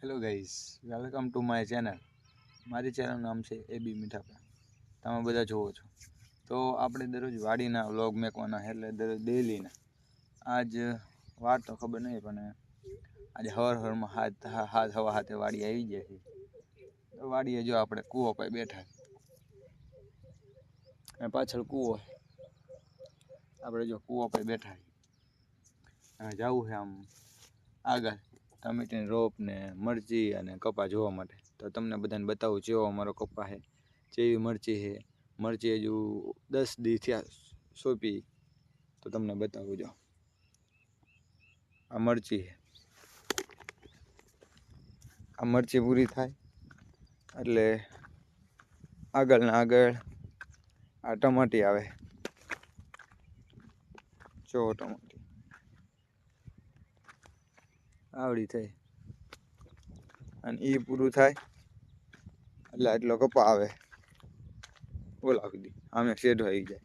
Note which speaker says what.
Speaker 1: Hello guys, welcome to my channel. મારી ચેનલનું નામ છે એબી મીઠાપા. તમે બધા જોવો છો. તો આપણે દરરોજ વાડીના વ્લોગ મેકવાના એટલે દરરોજ ડેલીના. આજ વાર તો ખબર નહીં, પણ આજે હવારમાં હવા હાથે વાડી આવી ગયા છે. તો વાડીએ જો આપણે કૂવો પર બેઠા, અને પાછળ કૂવો, આપણે જો કૂવો પર બેઠા જવું છે આમ આગળ ટમેટીની રોપ ને મરચી અને કપા જોવા માટે. તો તમને બધાને બતાવું જેવો અમારો કપા છે, જેવી મરચી છે. મરચી હજુ 10 દી થયા સોંપી, તો તમને બતાવું. જો આ મરચી છે, આ મરચી પૂરી થાય એટલે આગળ ને આગળ આ ટમાટી આવે. જો ટમાટી આવડી થઈ, અને એ પૂરું થાય એટલે આટલો કપા આવે. ઓલા સુધી આમે શેઢો આવી જાય.